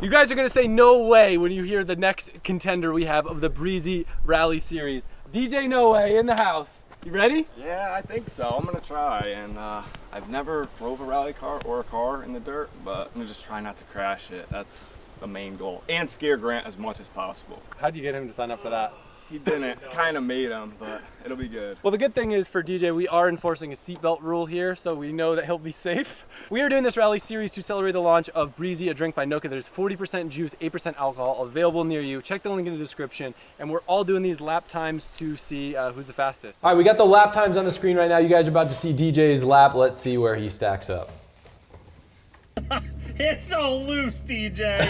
You guys are gonna say no way when you hear the next contender we have of the Breezy Rally Series. DJ No Way in the house. You ready? Yeah, I think so. I'm gonna try, and I've never drove a rally car or a car in the dirt, but I'm gonna just try not to crash it. That's the main goal, and scare Grant as much as possible. How'd you get him to sign up for that? He didn't, kind of made him, but it'll be good. Well, the good thing is for DJ, we are enforcing a seatbelt rule here, so we know that he'll be safe. We are doing this rally series to celebrate the launch of Breezy, a drink by Noka. There's 40% juice, 8% alcohol available near you. Check the link in the description. And we're all doing these lap times to see who's the fastest. All right, we got the lap times on the screen right now. You guys are about to see DJ's lap. Let's see where he stacks up. It's so loose, DJ.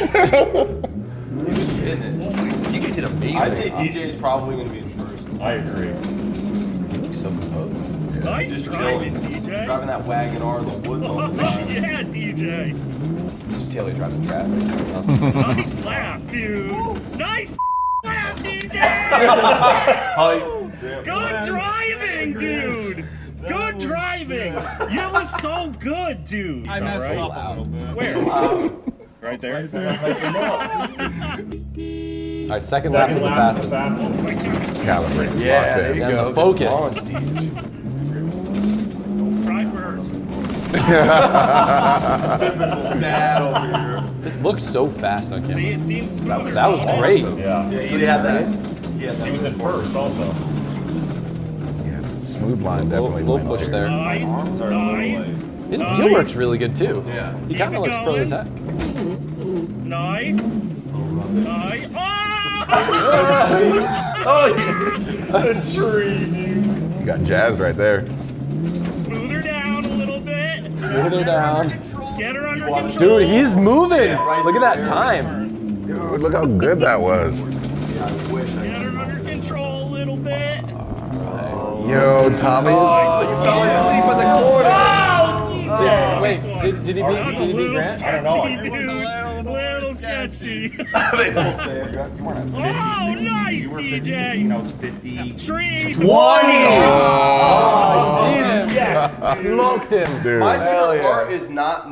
You did amazing. I'd say DJ's probably going to be in first. I agree. You look so composed. Yeah. Nice just driving, DJ. Driving that wagon R in the woods all the time. Yeah, DJ. Just tell you driving traffic. Nice lap, dude. Nice lap, DJ. Good driving, dude. Good driving. You was so good, dude. I messed up a little bit. Where? Right there. All right, second lap is the fastest. Calibrate. Yeah, there you And go. the focus. Try first. Dad over here. This looks so fast on See, camera. it seems smooth. That was great. Yeah. Yeah, he had that. He was in first also. Yeah, smooth line definitely. Little push there. Nice. Nice. His wheel work's really good too. Yeah. He kind of looks pro as heck. Nice. Nice. Oh, yeah. A tree, dude. You got jazzed right there. Smoother down a little bit. Smoother down. Get her under control. Dude, he's moving. Yeah, right Look at that there. time. Dude, look how good that was. Yeah, I wish I Get her under control a little bit. Yo, Tommy. Oh, you fell asleep in the corner. Oh, DJ. Wait, did he beat That was a Grant? sketchy, I don't know. dude. A little sketchy. They don't say it. Oh, nice, DJ. I was 50. Tree. 20! Oh, Yes. smoked him. Dude. My favorite part is not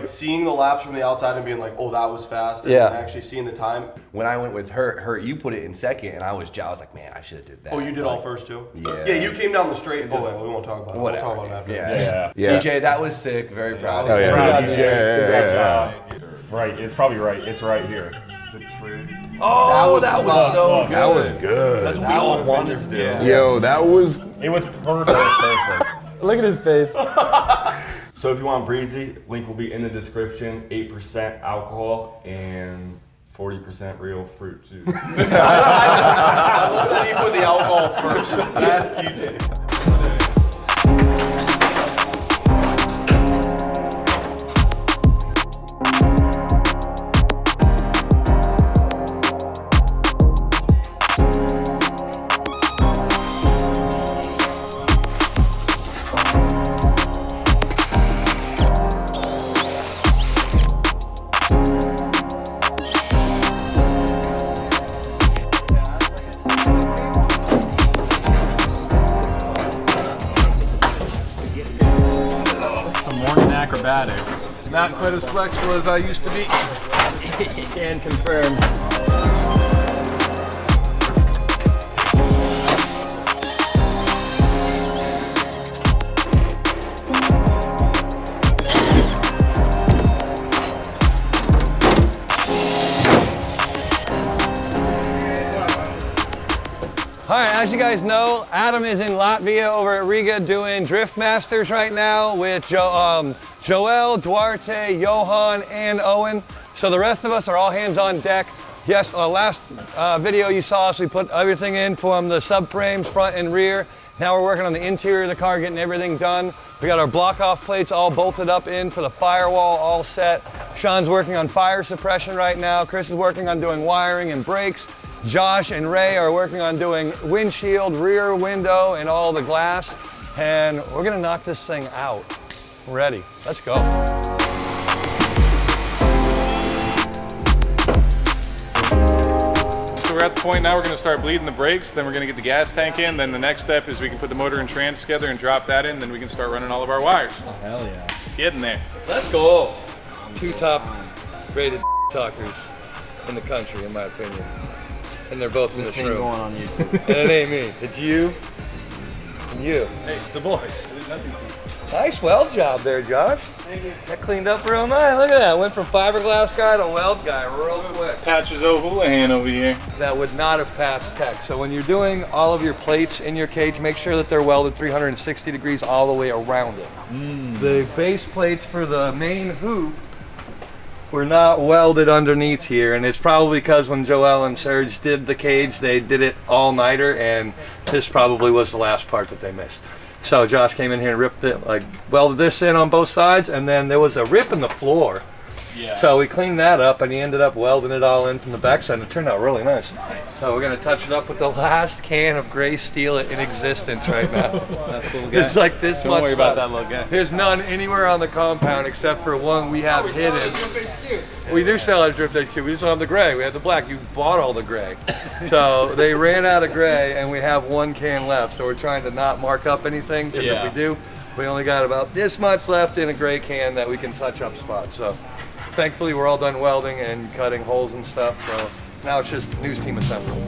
seeing the laps from the outside and being like, oh, that was fast. And Yeah. actually seeing the time. When I went with her, you put it in second, and I was like, man, I should have did that. Oh, you did all first too? Yeah. Yeah, you came down the straight and just, we won't talk about it. Whatever. We'll talk about it after. Yeah. Yeah. DJ, that was sick. Very proud. Oh, yeah. Proud, Yeah, DJ. yeah. Right, it's probably right. It's right here. Oh, that was so That was good. That's what we all wanted to do. Yeah. Yo, that was. It was perfect. Perfect. Look at his face. So if you want Breezy, link will be in the description. 8% alcohol and 40% real fruit juice. I love that he put the alcohol first. That's DJ. Acrobatics. Not quite as flexible as I used to be. Can confirm. All right, as you guys know, Adam is in Latvia over at Riga doing Drift Masters right now with Joel, Duarte, Johan, and Owen. So the rest of us are all hands on deck. Yes, last video you saw us, we put everything in from the subframes, front and rear. Now we're working on the interior of the car, getting everything done. We got our block off plates all bolted up in for the firewall, all set. Sean's working on fire suppression right now. Chris is working on doing wiring and brakes. Josh and Ray are working on doing windshield, rear window, and all the glass. And we're gonna knock this thing out. ready. Let's go. So we're at the point now we're going to start bleeding the brakes, then we're going to get the gas tank in, then the next step is we can put the motor and trans together and drop that in, then we can start running all of our wires. Oh, hell yeah. Get in there. Let's go. 2 top rated talkers in the country, in my opinion. And they're both in this room. going on YouTube. And it ain't me. It's you and you. Hey, it's the boys. Nice weld job there, Josh. Thank you. That cleaned up real nice. Look at that. Went from fiberglass guy to weld guy real quick. Patches O'Houlihan over here. That would not have passed tech. So when you're doing all of your plates in your cage, make sure that they're welded 360 degrees all the way around it. The base plates for the main hoop were not welded underneath here, and it's probably because when Joel and Serge did the cage, they did it all-nighter, and this probably was the last part that they missed. So Josh came in here and ripped it, like welded this in on both sides, and then there was a rip in the floor. Yeah. So we cleaned that up, and he ended up welding it all in from the backside, and it turned out really nice. So we're gonna touch it up with the last can of gray steel in existence right now. That's little guy. It's like this much. Don't worry about that left. little guy. There's none anywhere on the compound except for one we have hidden. We do sell a drift HQ. We just don't have the gray. We have the black. You bought all the gray. So they ran out of gray, and we have 1 can left. So we're trying to not mark up anything. Because if we do, we only got about this much left in a gray can that we can touch up spots. So thankfully, we're all done welding and cutting holes and stuff. So now it's just news team assembly.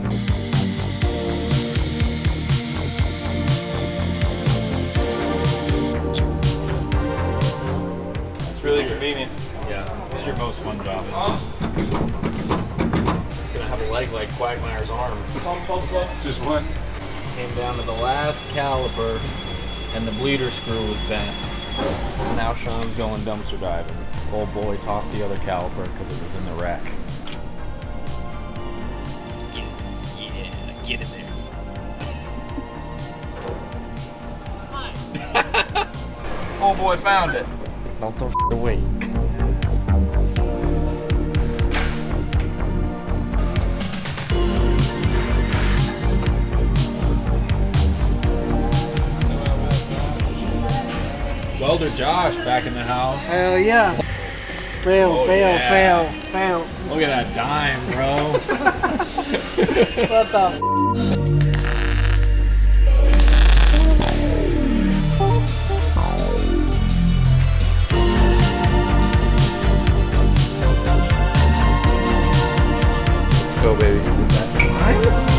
It's really convenient. Yeah, this is your most fun job. Gonna have a leg like Quagmire's arm. Just one. Came down to the last caliper, and the bleeder screw was bent. So now Sean's going dumpster diving. Old boy tossed the other caliper because it was in the wreck. Get in there. Old boy found it. Don't throw away. Welder Josh back in the house. Hell yeah. Fail. Look at that dime, bro. What the Let's go, baby. Is it that time?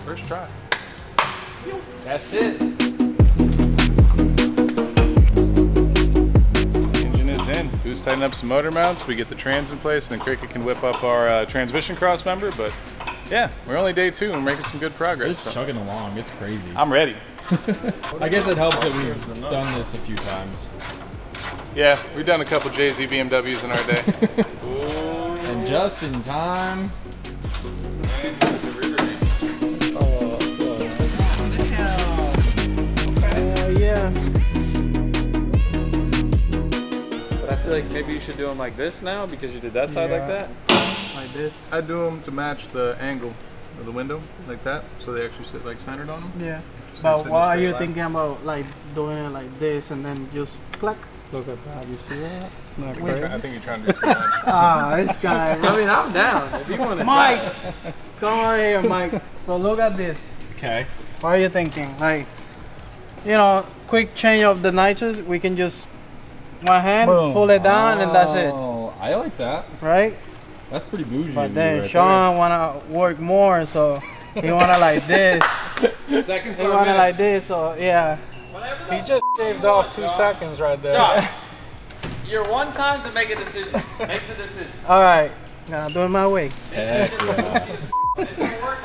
First try. That's it. Engine is in. Boost tighten up some motor mounts. We get the trans in place, and then Cricket can whip up our transmission cross member. But yeah, we're only day 2 and we're making some good progress. Just chugging along. It's crazy. I'm ready. I guess it helps that we've done this a few times. Yeah, we've done a couple JZ BMWs in our day. And just in time. yeah. But I feel like maybe you should do them like this now because you did that side like that. Like this. I do them to match the angle of the window, like that, so they actually sit like centered on them. Yeah. So But sit in a why are straight you line. thinking about like doing it like this and then just click? Look at that. You see that? Not crazy. I think you're trying to do too much. Ah, this guy. I mean, I'm down if you want to. Mike, come on here, Mike. So look at this. Okay. What are you thinking? Like, you know, quick change of the nitrous. We can just one hand pull it down and that's it, Oh, I like that. right? That's pretty bougie. But of you then right Sean wanna work more, so he wanna like this. Seconds He or wanna like minutes? this, so yeah. He just shaved off 2 seconds right there. Josh, you're one time to make a decision. Make the decision. All right, gonna do it my way. there. Heck yeah. It didn't work.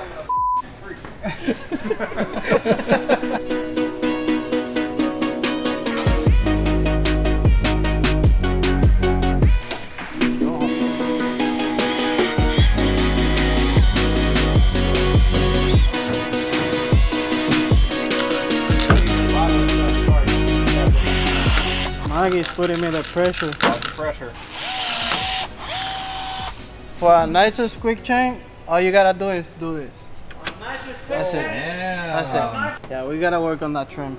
Maggie's putting me the pressure. Lots of pressure. For a nitrous quick change, all you gotta do is do this. That's it. Yeah. That's it. Yeah, we gotta work on that trim.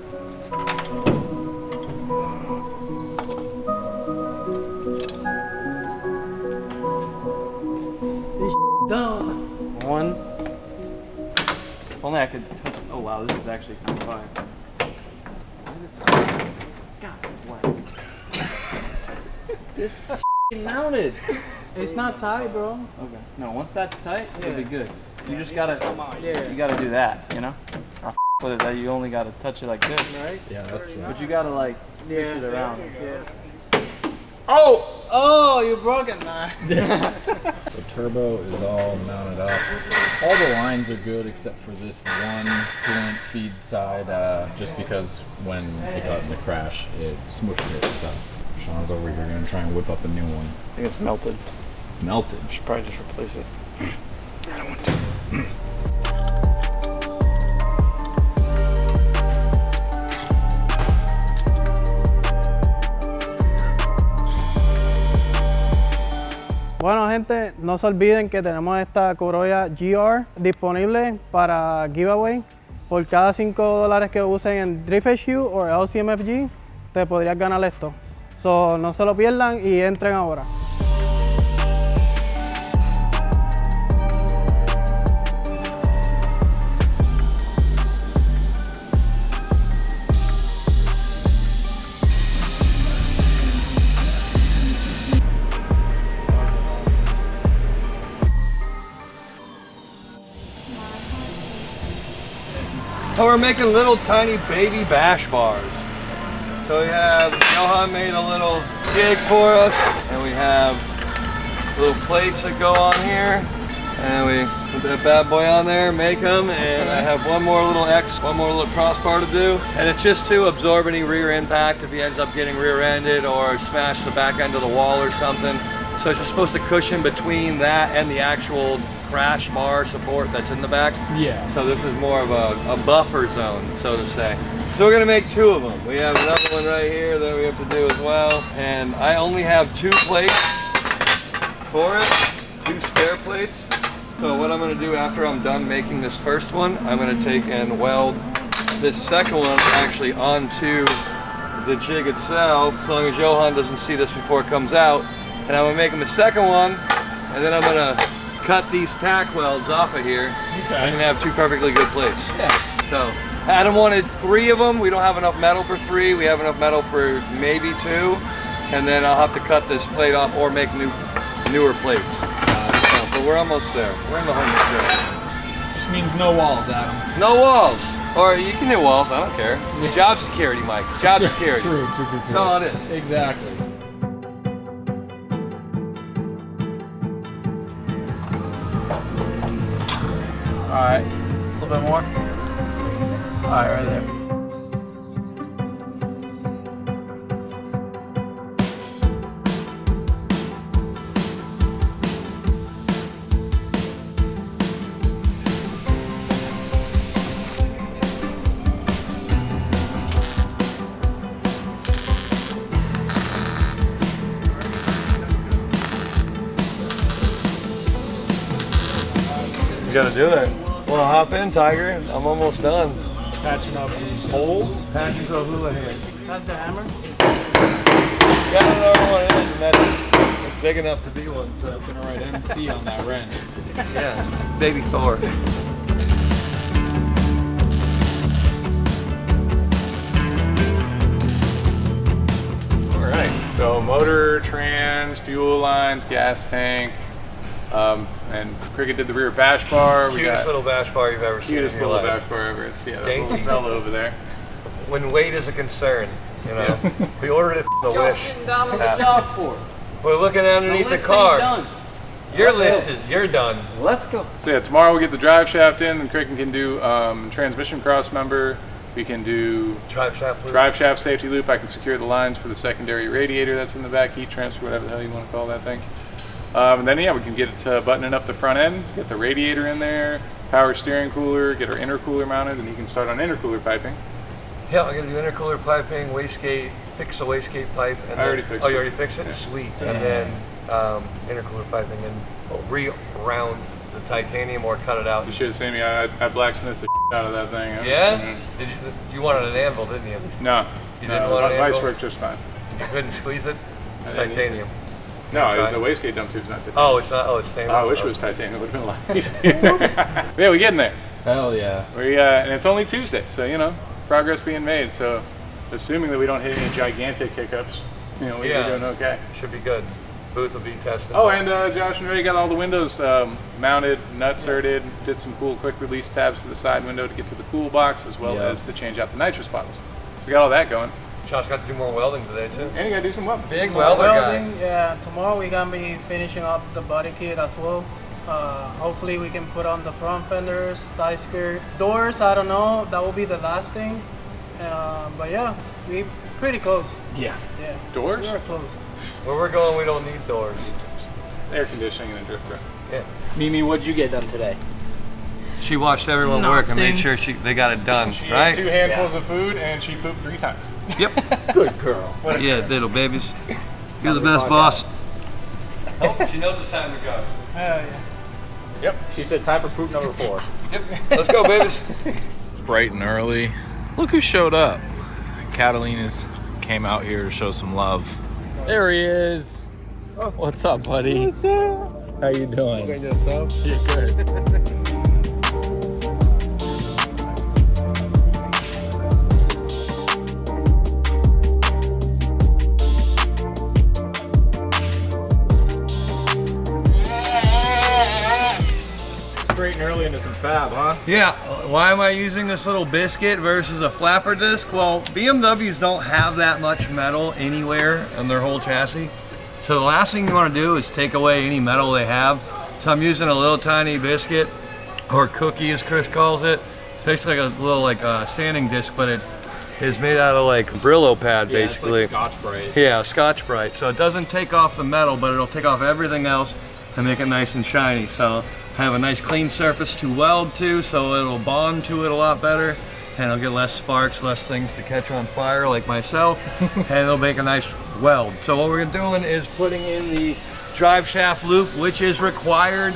Done. One. If only I could touch. Oh wow, this is actually kind of fine. Why is it? God bless. This is mounted. It's not tight, bro. Okay. No, once that's tight, it'll be good. You just gotta. Yeah. You gotta do that. You know. With it, that you only gotta touch it like this. Right? Yeah, that's. But you gotta like fish it around. Yeah. Oh! Oh, you broke it, man. The turbo is all mounted up. All the lines are good except for this one coolant feed side, just because when it got in the crash, it smushed it. So Sean's over here gonna try and whip up a new one. I think it's melted. It's melted. Should probably just replace it. I don't want to. Bueno, gente, no se olviden que tenemos esta Corolla GR disponible para giveaway. Por cada $5 que usen en Drift HU o LCMFG, te podrías ganar esto. So, no se lo pierdan y entren ahora. So we're making little tiny baby bash bars. So we have, Johan made a little jig for us, and we have little plates that go on here, and we put that bad boy on there, make them, and I have one more little crossbar to do, and it's just to absorb any rear impact if he ends up getting rear-ended or smash the back end of the wall or something. So it's just supposed to cushion between that and the actual crash bar support that's in the back. Yeah. So this is more of a buffer zone, so to say. So we're gonna make two of them. We have another one right here that we have to do as well. And I only have 2 plates for it, 2 spare plates. So what I'm gonna do after I'm done making this first one, I'm gonna take and weld this second one actually onto the jig itself, as long as Johan doesn't see this before it comes out. And I'm gonna make him a second one, and then I'm gonna cut these tack welds off of here. Okay. I'm gonna have 2 perfectly good plates. Yeah. So Adam wanted 3 of them. We don't have enough metal for 3. We have enough metal for maybe 2. And then I'll have to cut this plate off or make newer plates. But we're almost there. We're in the home stretch. Just means no walls, Adam. No walls. Or you can hit walls, I don't care. It's job security, Mike. It's job security. True. That's all it is. Exactly. Alright. A little bit more. Alright, right there. You gotta do it. Well, hop in, Tiger. I'm almost done. Patching up some holes. Patching to a hula hand. That's the hammer. Yeah, another one is, and that's big enough to be one. So. Gonna write MC on that wrench. Yeah, baby Thor. All right. So motor, trans, fuel lines, gas tank, and Cricket did the rear bash bar. Cutest little bash bar you've ever seen. Cutest in your little life. bash bar ever. It's, yeah, that Dainty. little fella over there. When weight is a concern, you know. We ordered it from the Y'all Wish. sitting down on the Yeah. job for? We're looking underneath the car. Your list is, you're done. Let's go. So yeah, tomorrow we'll get the drive shaft in, and Crick can do transmission cross member. We can do Drive shaft loop. drive shaft safety loop. I can secure the lines for the secondary radiator that's in the back, heat transfer, whatever the hell you want to call that thing. And then yeah, we can get it to buttoning up the front end, get the radiator in there, power steering cooler, get our intercooler mounted, and he can start on intercooler piping. Yeah, I'm gonna do intercooler piping, wastegate, fix the wastegate pipe. And I already fixed it. Oh, you it. already fixed it? Yeah. Sweet. And then intercooler piping and re-round the titanium or cut it out. You should have seen me. I blacksmithed the out of that thing. Yeah? Did you wanted an anvil, didn't you? No. You didn't want an Vice anvil? worked just fine. You couldn't squeeze it? It's I didn't need titanium. No, Try? the wastegate dump tube's not titanium. Oh, it's not. Oh, it's stainless. I wish it was titanium. It would have been a lot easier. Yeah, we're getting there. Hell yeah. And it's only Tuesday, so you know, progress being made. So, assuming that we don't hit any gigantic hiccups, you know, we're doing okay. Should be good. Booth will be tested. Oh, and Josh and Ray got all the windows mounted, nut certed, did some cool quick release tabs for the side window to get to the cool box, as well as to change out the nitrous bottles. We got all that going. Josh got to do more welding today too. And you gotta do some welding. Big welder Welding, guy. yeah. Tomorrow we're gonna be finishing up the body kit as well. Hopefully we can put on the front fenders, tie skirt, doors. I don't know. That will be the last thing. But yeah, we pretty close. Yeah. Yeah. Doors? We are close. Where we're going, we don't need doors. It's air conditioning and a drift truck. Yeah. Mimi, what'd you get done today? She watched everyone work and made Nothing. sure they got it done, She right? ate 2 handfuls of food and she pooped 3 times. Yep. Good girl. Yeah, little babies. You're the best boss. Oh, she knows it's time to go. Yeah. Yep. She said time for poop number 4. Yep. Let's go, babies. Bright and early. Look who showed up. Catalina's came out here to show some love. There he is. What's up, buddy? What's up? How you doing? You're good. Straight and early into some fab, huh? Yeah, why am I using this little biscuit versus a flapper disc? Well, BMWs don't have that much metal anywhere on their whole chassis. So the last thing you want to do is take away any metal they have. So I'm using a little tiny biscuit, or cookie as Chris calls it. It's basically like a little sanding disc, but it is made out of like Brillo pad basically. It's like Scotch-Brite. Yeah, Scotch-Brite. So it doesn't take off the metal, but it'll take off everything else and make it nice and shiny. So I have a nice clean surface to weld to, so it'll bond to it a lot better, and it'll get less sparks, less things to catch on fire like myself, and it'll make a nice weld. So what we're doing is putting in the drive shaft loop, which is required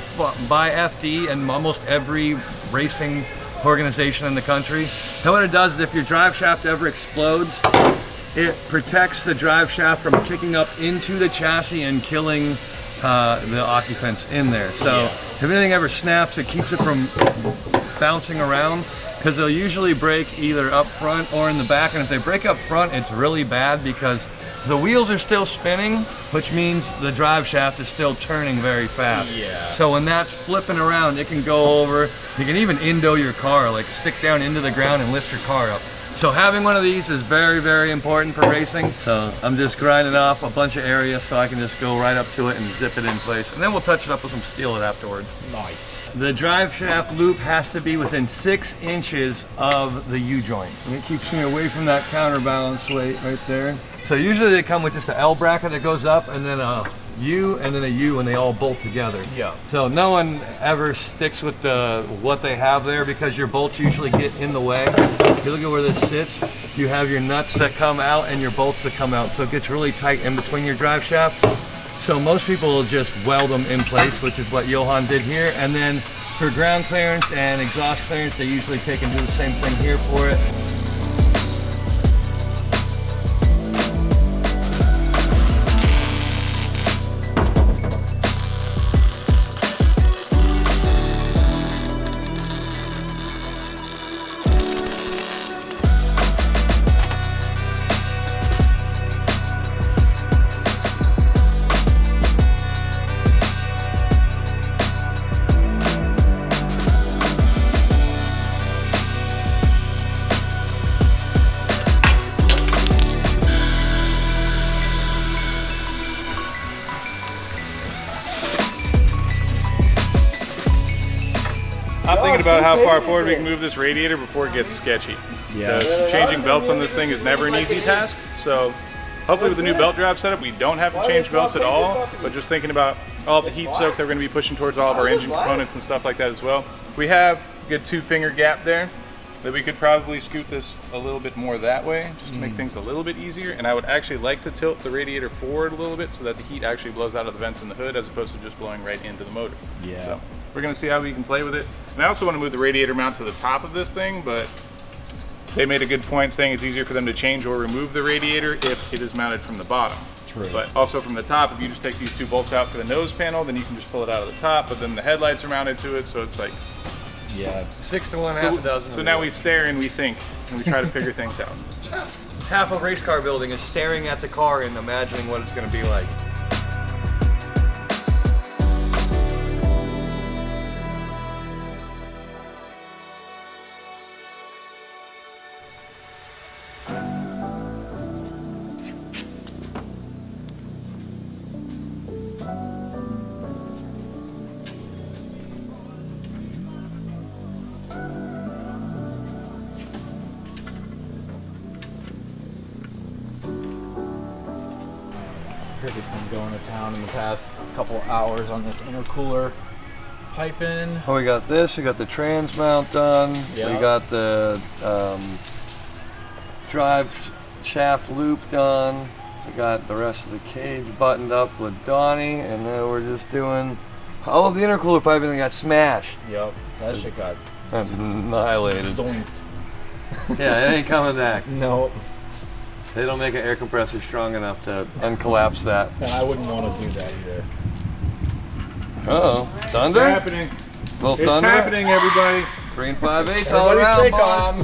by FD and almost every racing organization in the country. And what it does is if your drive shaft ever explodes, it protects the drive shaft from kicking up into the chassis and killing the occupants in there. So if anything ever snaps, it keeps it from bouncing around, because they'll usually break either up front or in the back. And if they break up front, it's really bad because the wheels are still spinning, which means the drive shaft is still turning very fast. Yeah. So when that's flipping around, it can go over. You can even indo your car, like stick down into the ground and lift your car up. So having one of these is very, very important for racing. So I'm just grinding off a bunch of area so I can just go right up to it and zip it in place. And then we'll touch it up with some steel afterwards. Nice. The drive shaft loop has to be within 6 inches of the U-joint. And it keeps me away from that counterbalance weight right there. So usually they come with just an L bracket that goes up, and then a U, and then a U, and they all bolt together. Yeah. So no one ever sticks with what they have there, because your bolts usually get in the way. If you look at where this sits, you have your nuts that come out and your bolts that come out. So it gets really tight in between your drive shaft. So most people will just weld them in place, which is what Johan did here. And then for ground clearance and exhaust clearance, they usually take and do the same thing here for it. I'm thinking about how far forward we can move this radiator before it gets sketchy. Yeah. Because changing belts on this thing is never an easy task. So hopefully with the new belt drive setup, we don't have to change belts at all. But just thinking about all the heat soak that we're going to be pushing towards all of our engine components and stuff like that as well. We have a good 2-finger gap there that we could probably scoot this a little bit more that way just to make things a little bit easier. And I would actually like to tilt the radiator forward a little bit so that the heat actually blows out of the vents in the hood as opposed to just blowing right into the motor. Yeah. So we're going to see how we can play with it. And I also want to move the radiator mount to the top of this thing, but they made a good point saying it's easier for them to change or remove the radiator if it is mounted from the bottom. True. But also from the top, if you just take these 2 bolts out for the nose panel, then you can just pull it out of the top, but then the headlights are mounted to it, so it's like... Yeah. 6 to 1, half a dozen. So now we stare and we think, and we try to figure things out. Half a race car building is staring at the car and imagining what it's going to be like. He's been going to town in the past couple hours on this intercooler piping. Oh, we got this. We got the trans mount done. Yeah. We got the drive shaft loop done. We got the rest of the cage buttoned up with Donnie, and now we're just doing all of the intercooler piping that got smashed. Yep, that shit got annihilated. zoinked. Yeah, it ain't coming back. No. They don't make an air compressor strong enough to uncollapse that. And I wouldn't want to do that either. Uh-oh. Thunder? It's happening. Little It's thunder? happening, everybody. Green 5/8 all around, Stay boys. calm.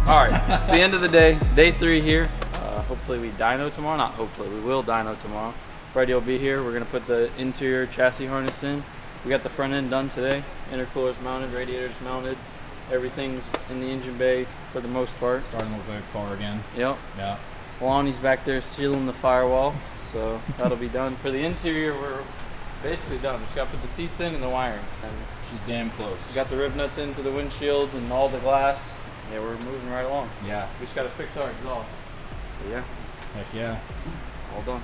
All right, it's the end of the day, day 3 here. Hopefully we dyno tomorrow. Not hopefully, we will dyno tomorrow. Friday will be here. We're gonna put the interior chassis harness in. We got the front end done today. Intercoolers mounted, radiators mounted. Everything's in the engine bay for the most part. Starting to look like a car again. Yep. Yeah. Lonnie's back there sealing the firewall, so that'll be done. For the interior, we're basically done. Just gotta put the seats in and the wiring. And she's damn close. we got the rib nuts in for the windshield and all the glass. Yeah, we're moving right along. Yeah. We just gotta fix our exhaust. But yeah, Heck yeah. all done.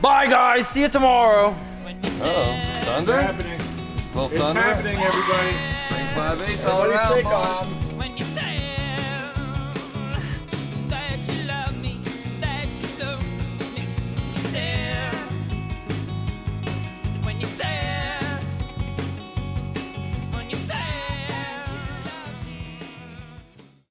Bye guys, see you tomorrow. Uh-oh. Thunder? It's happening. Little It's thunder? happening, everybody. Green 5/8 all Everybody around, stay boys. calm.